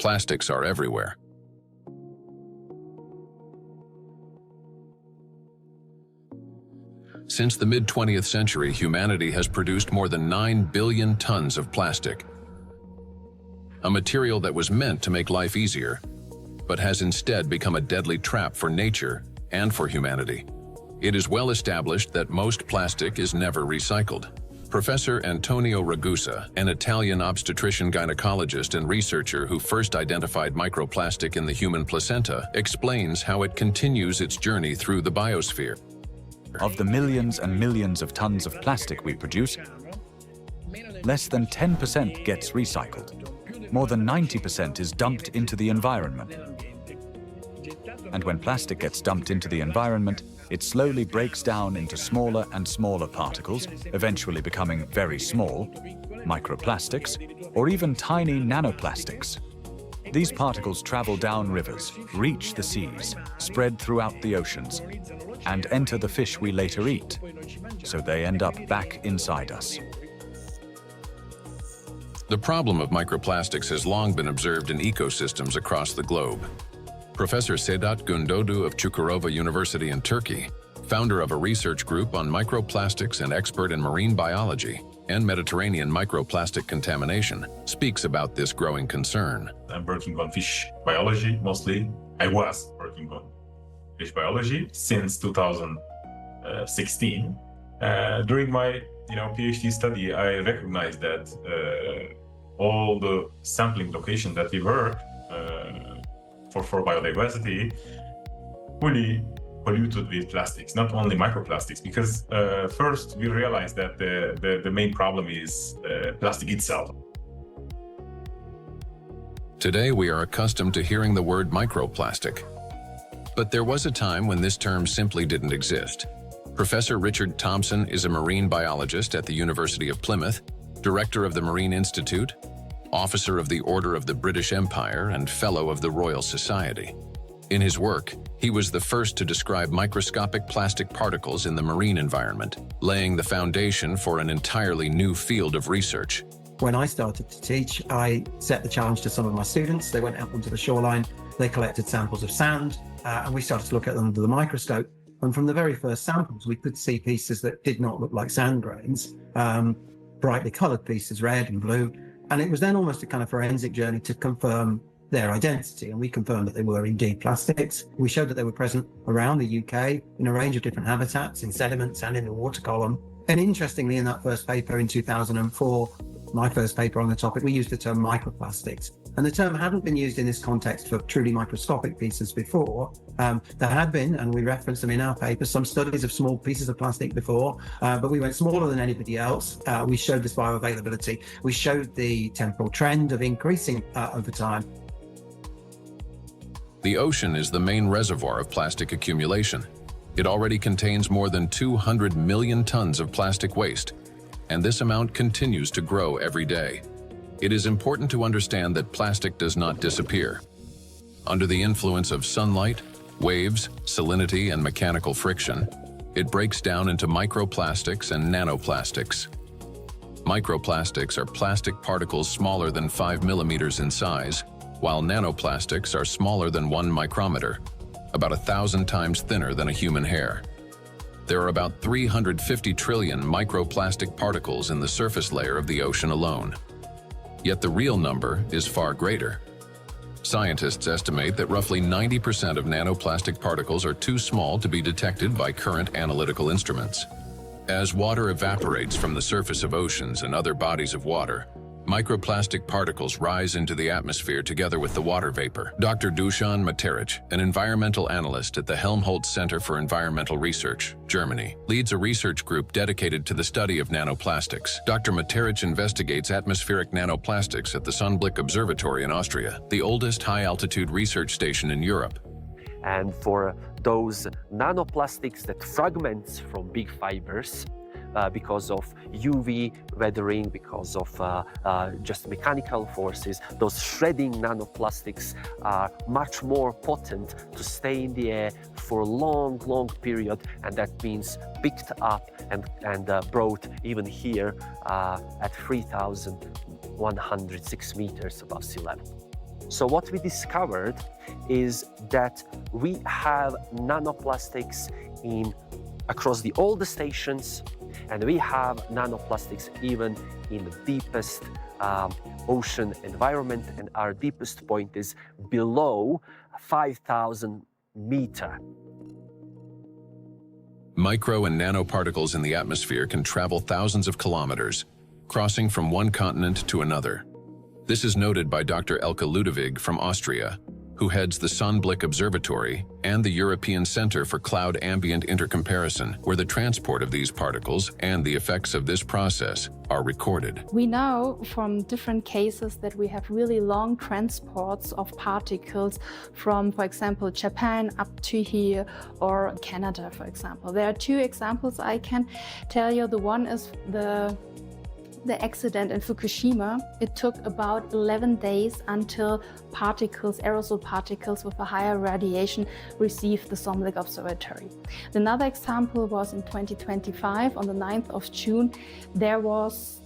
Plastics are everywhere. Since the mid-20th century, humanity has produced more than 9 billion tons of plastic, a material that was meant to make life easier, but has instead become a deadly trap for nature and for humanity. It is well established that most plastic is never recycled. Professor Antonio Ragusa, an Italian obstetrician-gynecologist and researcher who first identified microplastic in the human placenta, explains how it continues its journey through the biosphere. Of the millions and millions of tons of plastic we produce, less than 10% gets recycled. More than 90% is dumped into the environment. And when plastic gets dumped into the environment, it slowly breaks down into smaller and smaller particles, eventually becoming very small, microplastics, or even tiny nanoplastics. These particles travel down rivers, reach the seas, spread throughout the oceans, and enter the fish we later eat, so they end up back inside us. The problem of microplastics has long been observed in ecosystems across the globe. Professor Sedat Gündoğdu of Çukurova University in Turkey, founder of a research group on microplastics and expert in marine biology and Mediterranean microplastic contamination, speaks about this growing concern. I'm working on fish biology mostly. I was working on fish biology since 2016. During my PhD study, I recognized that all the sampling locations that we were for biodiversity fully polluted with plastics, not only microplastics, because first we realized that the main problem is plastic itself. Today we are accustomed to hearing the word microplastic. But there was a time when this term simply didn't exist. Professor Richard Thompson is a marine biologist at the University of Plymouth, director of the Marine Institute, officer of the Order of the British Empire, and fellow of the Royal Society. In his work, he was the first to describe microscopic plastic particles in the marine environment, laying the foundation for an entirely new field of research. When I started to teach, I set the challenge to some of my students. They went out onto the shoreline, they collected samples of sand, and we started to look at them under the microscope. And from the very first samples, we could see pieces that did not look like sand grains, brightly colored pieces, red and blue. And it was then almost a kind of forensic journey to confirm their identity. And we confirmed that they were indeed plastics. We showed that they were present around the UK in a range of different habitats, in sediments and in the water column. And interestingly, in that first paper in 2004, my first paper on the topic, we used the term microplastics. And the term hadn't been used in this context for truly microscopic pieces before. There had been, and we referenced them in our paper, some studies of small pieces of plastic before, but we went smaller than anybody else. We showed this bioavailability. We showed the temporal trend of increasing over time. The ocean is the main reservoir of plastic accumulation. It already contains more than 200 million tons of plastic waste, and this amount continues to grow every day. It is important to understand that plastic does not disappear. Under the influence of sunlight, waves, salinity, and mechanical friction, it breaks down into microplastics and nanoplastics. Microplastics are plastic particles smaller than 5 millimeters in size, while nanoplastics are smaller than 1 micrometer, about 1,000 times thinner than a human hair. There are about 350 trillion microplastic particles in the surface layer of the ocean alone. Yet the real number is far greater. Scientists estimate that roughly 90% of nanoplastic particles are too small to be detected by current analytical instruments. As water evaporates from the surface of oceans and other bodies of water, microplastic particles rise into the atmosphere together with the water vapor. Dr. Dusan Materic, an environmental analyst at the Helmholtz Center for Environmental Research, Germany, leads a research group dedicated to the study of nanoplastics. Dr. Materic investigates atmospheric nanoplastics at the Sonnenblick Observatory in Austria, the oldest high-altitude research station in Europe. And for those nanoplastics that fragments from big fibers, because of UV weathering, because of just mechanical forces, those shredding nanoplastics are much more potent to stay in the air for a long, long period, and that means picked up and brought even here at 3,106 meters above sea level. So what we discovered is that we have nanoplastics across all the stations, and we have nanoplastics even in the deepest ocean environment, and our deepest point is below 5,000 meters. Micro and nanoparticles in the atmosphere can travel thousands of kilometers, crossing from one continent to another. This is noted by Dr. Elke Ludewig from Austria, who heads the Sonnenblick Observatory and the European Center for Cloud Ambient Intercomparison, where the transport of these particles and the effects of this process are recorded. We know from different cases that we have really long transports of particles from, for example, Japan up to here, or Canada, for example. There are two examples I can tell you. The one is the accident in Fukushima. It took about 11 days until particles, aerosol particles with a higher radiation, received the Sonnenblick Observatory. Another example was in 2025, on the 9th of June, there was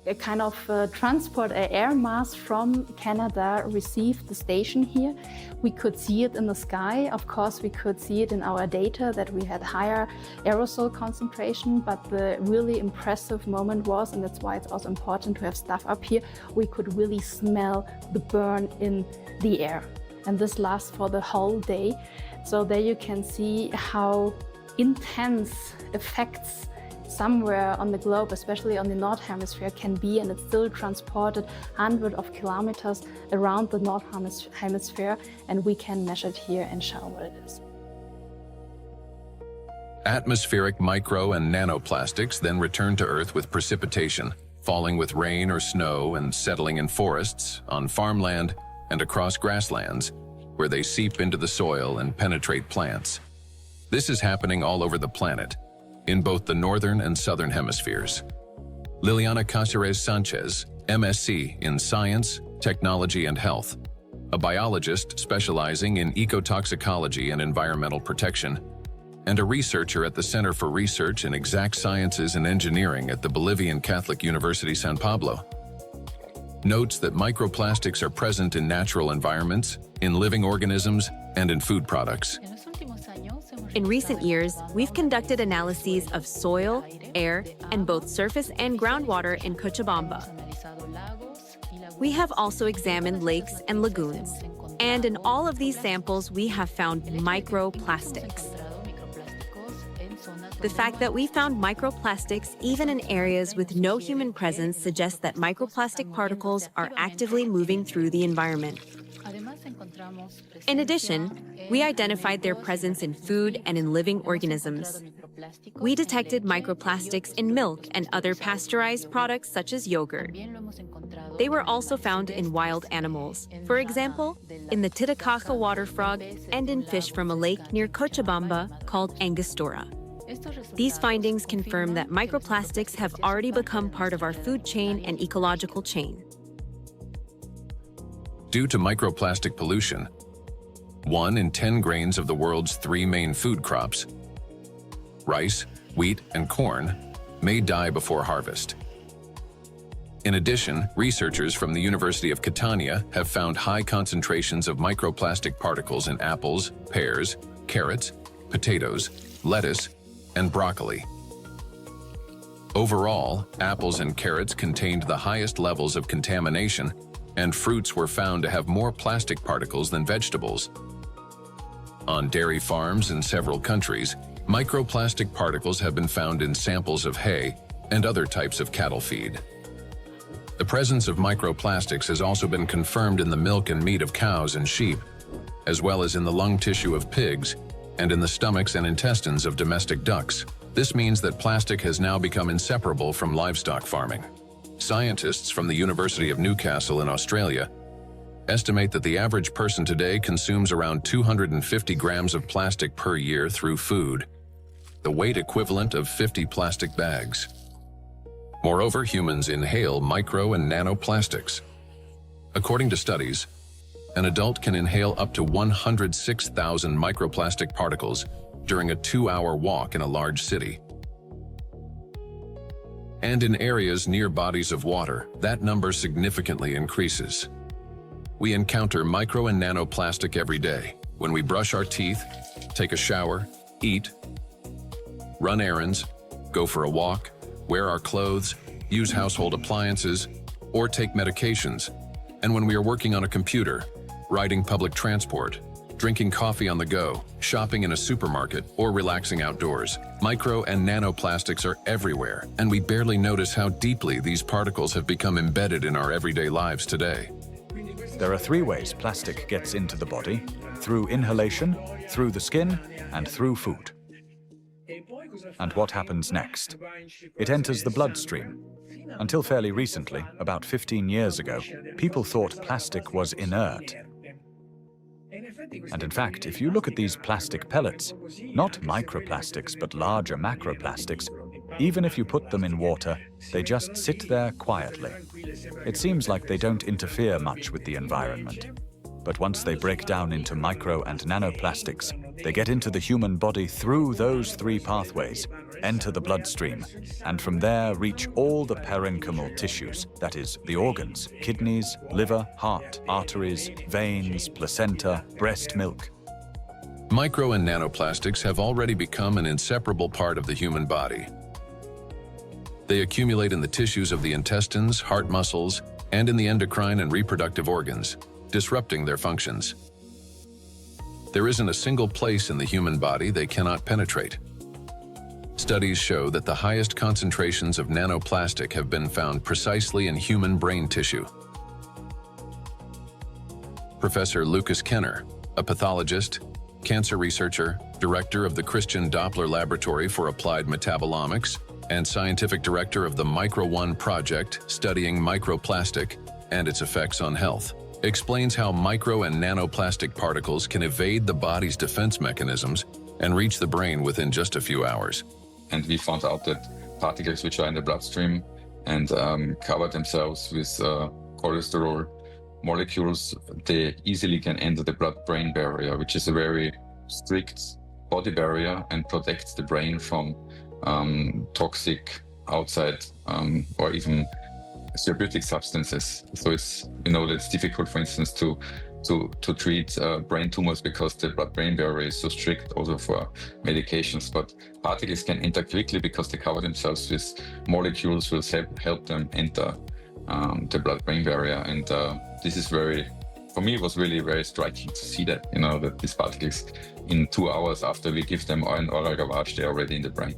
a kind of transport, an air mass from Canada received the station here. We could see it in the sky. Of course, we could see it in our data that we had higher aerosol concentration, but the really impressive moment was, and that's why it's also important to have stuff up here, we could really smell the burn in the air. And this lasts for the whole day. So there you can see how intense effects somewhere on the globe, especially on the North Hemisphere, can be, and it's still transported hundreds of kilometers around the North Hemisphere, and we can measure it here and show what it is. Atmospheric micro and nanoplastics then return to Earth with precipitation, falling with rain or snow and settling in forests, on farmland, and across grasslands, where they seep into the soil and penetrate plants. This is happening all over the planet, in both the northern and southern hemispheres. Liliana Cáceres-Sánchez, MSc in Science, Technology and Health, a biologist specializing in ecotoxicology and environmental protection, and a researcher at the Center for Research in Exact Sciences and Engineering at the Bolivian Catholic University San Pablo, notes that microplastics are present in natural environments, in living organisms, and in food products. In recent years, we've conducted analyses of soil, air, and both surface and groundwater in Cochabamba. We have also examined lakes and lagoons, and in all of these samples, we have found microplastics. The fact that we found microplastics even in areas with no human presence suggests that microplastic particles are actively moving through the environment. In addition, we identified their presence in food and in living organisms. We detected microplastics in milk and other pasteurized products such as yogurt. They were also found in wild animals, for example, in the Titicaca water frog and in fish from a lake near Cochabamba called Angostura. These findings confirm that microplastics have already become part of our food chain and ecological chain. Due to microplastic pollution, 1 in 10 grains of the world's 3 main food crops, rice, wheat, and corn, may die before harvest. In addition, researchers from the University of Catania have found high concentrations of microplastic particles in apples, pears, carrots, potatoes, lettuce, and broccoli. Overall, apples and carrots contained the highest levels of contamination, and fruits were found to have more plastic particles than vegetables. On dairy farms in several countries, microplastic particles have been found in samples of hay and other types of cattle feed. The presence of microplastics has also been confirmed in the milk and meat of cows and sheep, as well as in the lung tissue of pigs and in the stomachs and intestines of domestic ducks. This means that plastic has now become inseparable from livestock farming. Scientists from the University of Newcastle in Australia estimate that the average person today consumes around 250 grams of plastic per year through food, the weight equivalent of 50 plastic bags. Moreover, humans inhale micro and nanoplastics. According to studies, an adult can inhale up to 106,000 microplastic particles during a 2-hour walk in a large city. And in areas near bodies of water, that number significantly increases. We encounter micro and nanoplastic every day when we brush our teeth, take a shower, eat, run errands, go for a walk, wear our clothes, use household appliances, or take medications, and when we are working on a computer, riding public transport, drinking coffee on the go, shopping in a supermarket, or relaxing outdoors. Micro and nanoplastics are everywhere, and we barely notice how deeply these particles have become embedded in our everyday lives today. There are 3 ways plastic gets into the body: through inhalation, through the skin, and through food. And what happens next? It enters the bloodstream. Until fairly recently, about 15 years ago, people thought plastic was inert. And in fact, if you look at these plastic pellets, not microplastics but larger macroplastics, even if you put them in water, they just sit there quietly. It seems like they don't interfere much with the environment. But once they break down into micro and nanoplastics, they get into the human body through those 3 pathways, enter the bloodstream, and from there reach all the parenchymal tissues, that is, the organs, kidneys, liver, heart, arteries, veins, placenta, breast milk. Micro and nanoplastics have already become an inseparable part of the human body. They accumulate in the tissues of the intestines, heart muscles, and in the endocrine and reproductive organs, disrupting their functions. There isn't a single place in the human body they cannot penetrate. Studies show that the highest concentrations of nanoplastic have been found precisely in human brain tissue. Professor Lucas Kenner, a pathologist, cancer researcher, director of the Christian Doppler Laboratory for Applied Metabolomics, and scientific director of the Micro-1 project studying microplastic and its effects on health, explains how micro and nanoplastic particles can evade the body's defense mechanisms and reach the brain within just a few hours. And we found out that particles which are in the bloodstream and cover themselves with cholesterol molecules, they easily can enter the blood-brain barrier, which is a very strict body barrier and protects the brain from toxic outside or even therapeutic substances. So it's, that it's difficult, for instance, to treat brain tumors because the blood-brain barrier is so strict also for medications. But particles can enter quickly because they cover themselves with molecules will help them enter the blood-brain barrier. And this is for me, it was really very striking to see that, that these particles in 2 hours after we give them an oral gavage, they're already in the brain.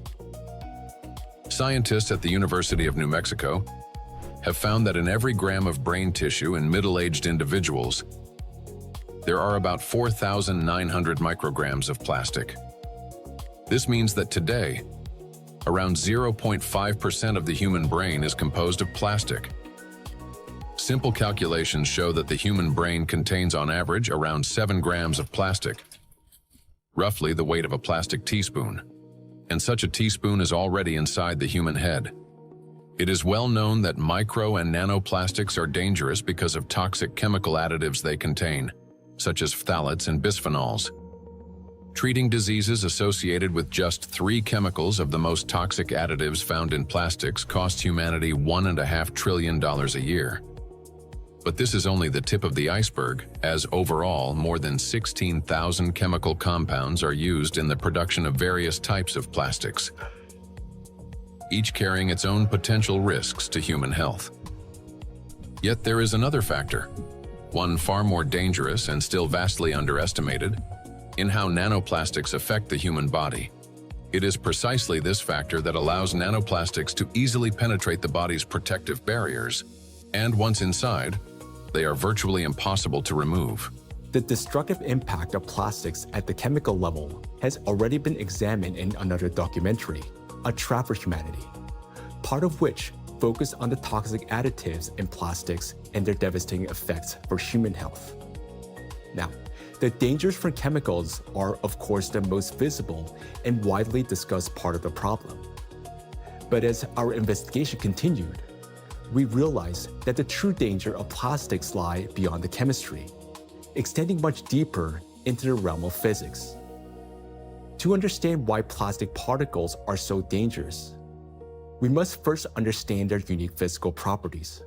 Scientists at the University of New Mexico have found that in every gram of brain tissue in middle-aged individuals, there are about 4,900 micrograms of plastic. This means that today, around 0.5% of the human brain is composed of plastic. Simple calculations show that the human brain contains on average around 7 grams of plastic, roughly the weight of a plastic teaspoon. And such a teaspoon is already inside the human head. It is well known that micro and nanoplastics are dangerous because of toxic chemical additives they contain, such as phthalates and bisphenols. Treating diseases associated with just 3 chemicals of the most toxic additives found in plastics costs humanity $1.5 trillion a year. But this is only the tip of the iceberg, as overall more than 16,000 chemical compounds are used in the production of various types of plastics, each carrying its own potential risks to human health. Yet there is another factor, one far more dangerous and still vastly underestimated, in how nanoplastics affect the human body. It is precisely this factor that allows nanoplastics to easily penetrate the body's protective barriers, and once inside, they are virtually impossible to remove. The destructive impact of plastics at the chemical level has already been examined in another documentary, A Trap for Humanity, part of which focused on the toxic additives in plastics and their devastating effects for human health. Now, the dangers from chemicals are, of course, the most visible and widely discussed part of the problem. But as our investigation continued, we realized that the true danger of plastics lie beyond the chemistry, extending much deeper into the realm of physics. To understand why plastic particles are so dangerous, we must first understand their unique physical properties.